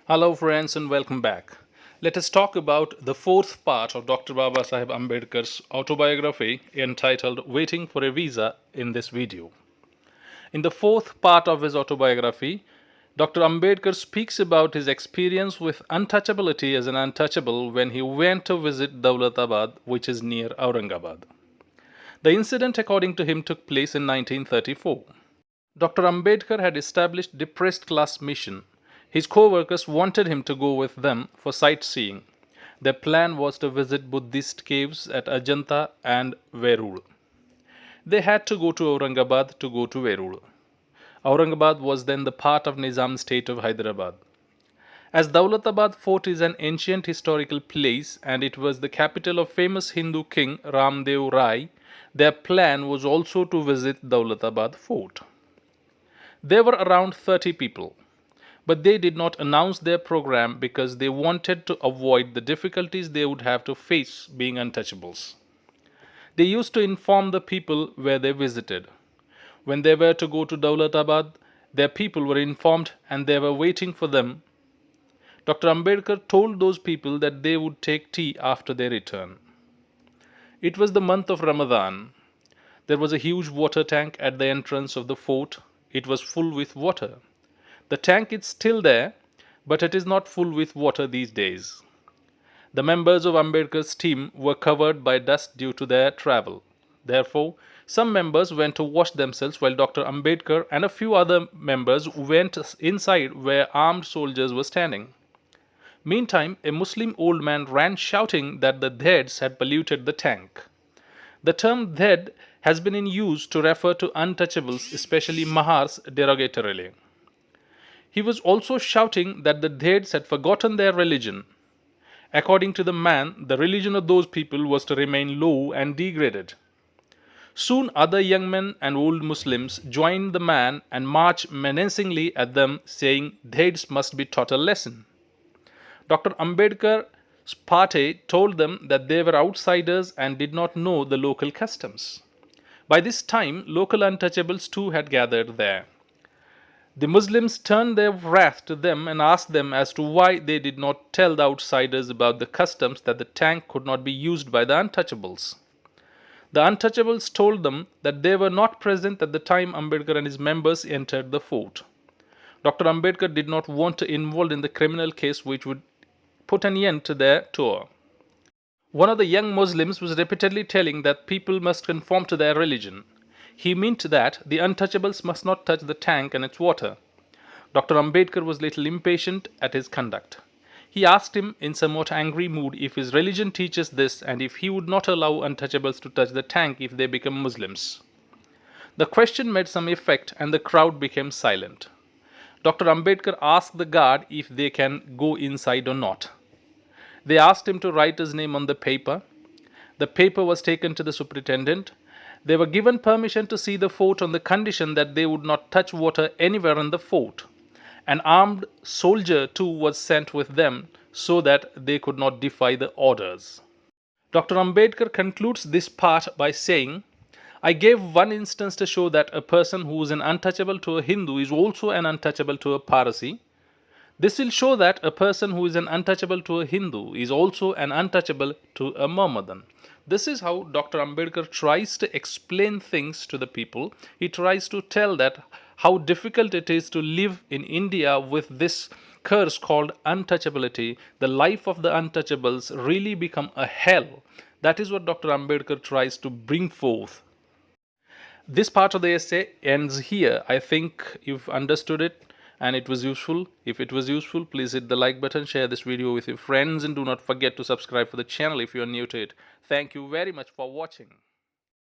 Hello friends and welcome back. Let us talk about the fourth part of Dr. Baba Saheb Ambedkar's autobiography entitled Waiting for a Visa in this video. In the fourth part of his autobiography, Dr. Ambedkar speaks about his experience with untouchability as an untouchable when he went to visit Daulatabad, which is near Aurangabad. The incident, according to him, took place in 1934. Dr. Ambedkar had established Dipressed Class Mission. His co-workers wanted him to go with them for sightseeing. Their plan was to visit Buddhist caves at Ajanta and Verul. They had to go to Aurangabad to go to Verul. Aurangabad was then the part of Nizam state of Hyderabad. As Daulatabad fort is an ancient historical place and it was the capital of famous Hindu king Ramdeo Rai, their plan was also to visit Daulatabad fort. There were around 30 people, but they did not announce their program because they wanted to avoid the difficulties they would have to face being untouchables. They used to inform the people where they visited. When they were to go to Daulatabad, their people were informed and they were waiting for them. Dr. Ambedkar told those people that they would take tea after their return. It was the month of Ramadan. There was a huge water tank at the entrance of the fort. It was full with water. The tank is still there, but it is not full with water these days. The members of Ambedkar's team were covered by dust due to their travel. Therefore, some members went to wash themselves while Dr. Ambedkar and a few other members went inside where armed soldiers were standing. Meantime, a Muslim old man ran shouting that the Dheds had polluted the tank. The term Dhed has been in use to refer to untouchables, especially Mahars, derogatorily. He was also shouting that the Dheds had forgotten their religion. According to the man, the religion of those people was to remain low and degraded. Soon other young men and old Muslims joined the man and marched menacingly at them, saying Dheds must be taught a lesson. Dr. Ambedkar's party told them that they were outsiders and did not know the local customs. By this time, local untouchables too had gathered there. The Muslims turned their wrath to them and asked them as to why they did not tell the outsiders about the customs that the tank could not be used by the untouchables. The untouchables told them that they were not present at the time Ambedkar and his members entered the fort. Dr. Ambedkar did not want to involve in the criminal case which would put an end to their tour. One of the young Muslims was repeatedly telling that people must conform to their religion. He meant that the untouchables must not touch the tank and its water. Dr. Ambedkar was little impatient at his conduct. He asked him in somewhat angry mood if his religion teaches this and if he would not allow untouchables to touch the tank if they become Muslims. The question made some effect and the crowd became silent. Dr. Ambedkar asked the guard if they can go inside or not. They asked him to write his name on the paper. The paper was taken to the superintendent. They were given permission to see the fort on the condition that they would not touch water anywhere in the fort. An armed soldier too was sent with them so that they could not defy the orders. Dr. Ambedkar concludes this part by saying, I gave one instance to show that a person who is an untouchable to a Hindu is also an untouchable to a Parsi. This will show that a person who is an untouchable to a Hindu is also an untouchable to a Mohammedan. This is how Dr. Ambedkar tries to explain things to the people. He tries to tell that how difficult it is to live in India with this curse called untouchability. The life of the untouchables really become a hell. That is what Dr. Ambedkar tries to bring forth. This part of the essay ends here. I think you've understood it and it was useful. If it was useful, please hit the like button, share this video with your friends and do not forget to subscribe for the channel if you are new to it. Thank you very much for watching.